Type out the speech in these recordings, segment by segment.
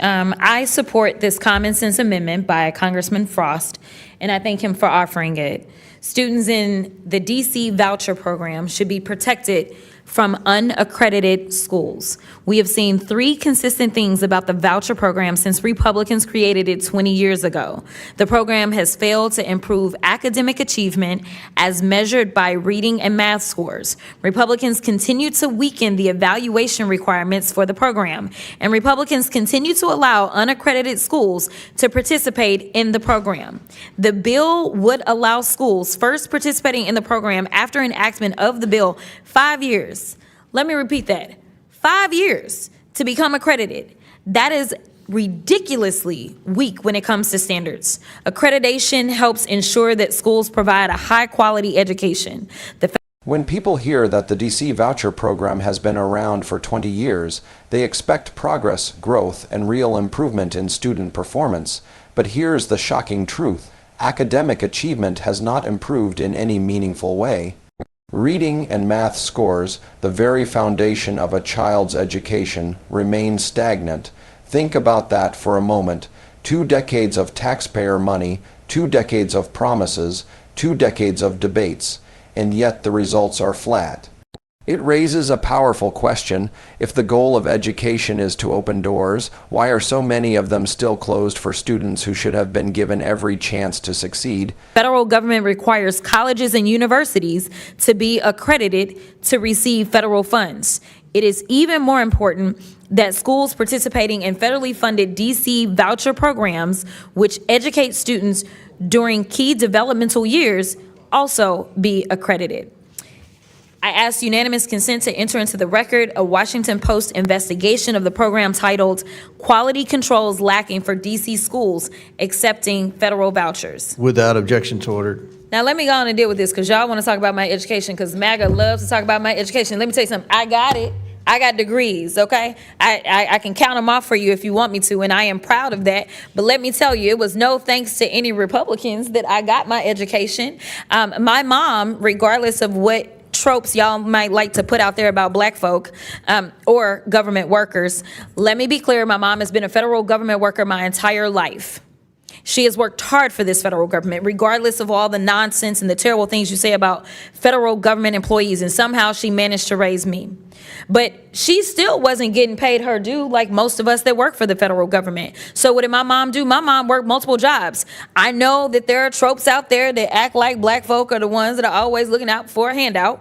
much. I support this common sense amendment by Congressman Frost, and I thank him for offering it. Students in the DC voucher program should be protected from unaccredited schools. We have seen three consistent things about the voucher program since Republicans created it 20 years ago. The program has failed to improve academic achievement as measured by reading and math scores. Republicans continue to weaken the evaluation requirements for the program, and Republicans continue to allow unaccredited schools to participate in the program. The bill would allow schools first participating in the program after enactment of the bill 5 years. Let me repeat that. 5 years to become accredited. That is ridiculously weak when it comes to standards. Accreditation helps ensure that schools provide a high-quality education. When people hear that the DC voucher program has been around for 20 years, they expect progress, growth, and real improvement in student performance. But here's the shocking truth. Academic achievement has not improved in any meaningful way. Reading and math scores, the very foundation of a child's education, remain stagnant. Think about that for a moment. 2 decades of taxpayer money, 2 decades of promises, 2 decades of debates, and yet the results are flat. It raises a powerful question. If the goal of education is to open doors, why are so many of them still closed for students who should have been given every chance to succeed? Federal government requires colleges and universities to be accredited to receive federal funds. It is even more important that schools participating in federally funded DC voucher programs, which educate students during key developmental years, also be accredited. I ask unanimous consent to enter into the record a Washington Post investigation of the program titled "Quality Controls Lacking for DC Schools Accepting Federal Vouchers." Without objection to order. Now let me go on and deal with this because y'all want to talk about my education because MAGA loves to talk about my education. Let me tell you something. I got it. I got degrees, okay? I can count them off for you if you want me to, and I am proud of that. But let me tell you, it was no thanks to any Republicans that I got my education. My mom, regardless of what tropes y'all might like to put out there about black folk or government workers, let me be clear, my mom has been a federal government worker my entire life. She has worked hard for this federal government, regardless of all the nonsense and the terrible things you say about federal government employees, and somehow she managed to raise me. But she still wasn't getting paid her due like most of us that work for the federal government. So what did my mom do? My mom worked multiple jobs. I know that there are tropes out there that act like black folk are the ones that are always looking out for a handout.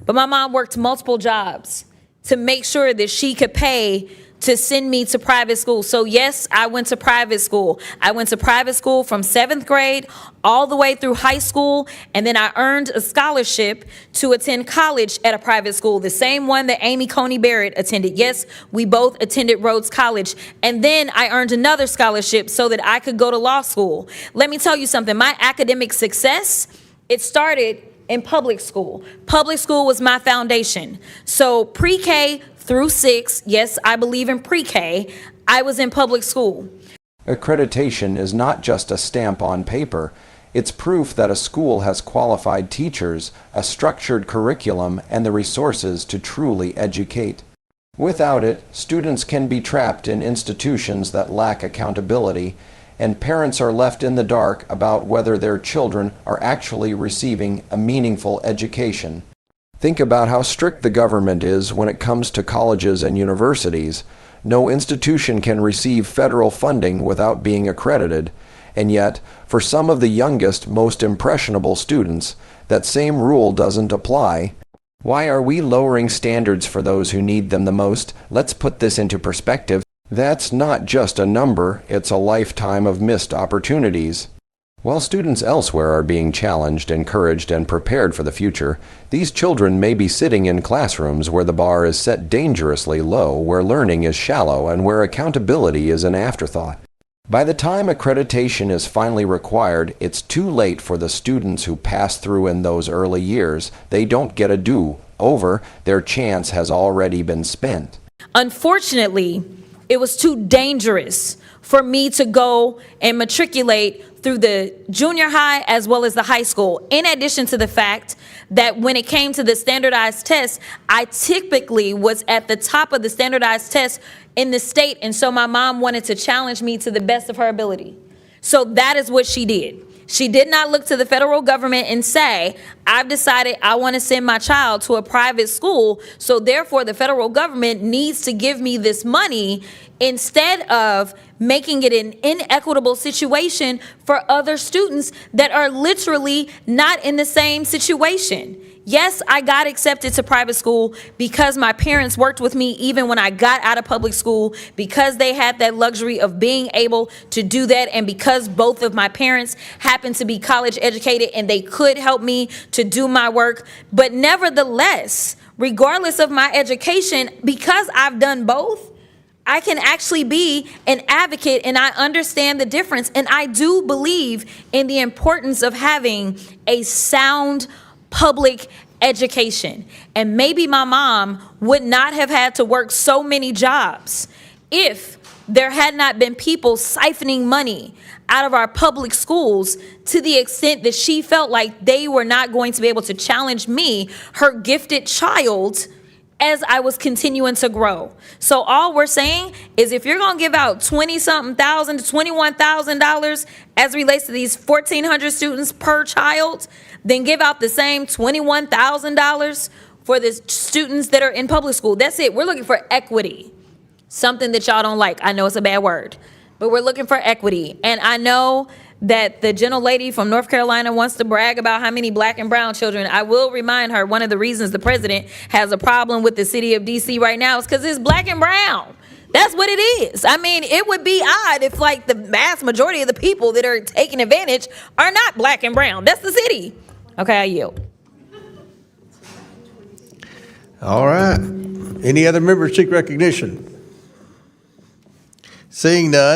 But my mom worked multiple jobs to make sure that she could pay to send me to private school. So yes, I went to private school. I went to private school from 7th grade all the way through high school, and then I earned a scholarship to attend college at a private school, the same one that Amy Coney Barrett attended. Yes, we both attended Rhodes College, and then I earned another scholarship so that I could go to law school. Let me tell you something, my academic success, it started in public school. Public school was my foundation. So pre-K through 6, yes, I believe in pre-K, I was in public school. Accreditation is not just a stamp on paper. It's proof that a school has qualified teachers, a structured curriculum, and the resources to truly educate. Without it, students can be trapped in institutions that lack accountability, and parents are left in the dark about whether their children are actually receiving a meaningful education. Think about how strict the government is when it comes to colleges and universities. No institution can receive federal funding without being accredited, and yet, for some of the youngest, most impressionable students, that same rule doesn't apply. Why are we lowering standards for those who need them the most? Let's put this into perspective. That's not just a number, it's a lifetime of missed opportunities. While students elsewhere are being challenged, encouraged, and prepared for the future, these children may be sitting in classrooms where the bar is set dangerously low, where learning is shallow, and where accountability is an afterthought. By the time accreditation is finally required, it's too late for the students who pass through in those early years. They don't get a do-over. Their chance has already been spent. Unfortunately, it was too dangerous for me to go and matriculate through the junior high as well as the high school. In addition to the fact that when it came to the standardized test, I typically was at the top of the standardized test in the state. And so my mom wanted to challenge me to the best of her ability. So that is what she did. She did not look to the federal government and say, I've decided I want to send my child to a private school, so therefore the federal government needs to give me this money, instead of making it an inequitable situation for other students that are literally not in the same situation. Yes, I got accepted to private school because my parents worked with me even when I got out of public school, because they had that luxury of being able to do that, and because both of my parents happened to be college educated and they could help me to do my work. But nevertheless, regardless of my education, because I've done both, I can actually be an advocate, and I understand the difference. And I do believe in the importance of having a sound public education. And maybe my mom would not have had to work so many jobs if there had not been people siphoning money out of our public schools to the extent that she felt like they were not going to be able to challenge me, her gifted child, as I was continuing to grow. So all we're saying is, if you're going to give out $20-something thousand to $21,000 as it relates to these 1,400 students per child, then give out the same $21,000 for the students that are in public school. That's it. We're looking for equity. Something that y'all don't like. I know it's a bad word, but we're looking for equity. And I know that the gentle lady from North Carolina wants to brag about how many black and brown children. I will remind her, one of the reasons the president has a problem with the city of DC right now is because it's black and brown. That's what it is. I mean, it would be odd if like the vast majority of the people that are taking advantage are not black and brown. That's the city. Okay, I yield. All right. Any other members seek recognition? Seeing none.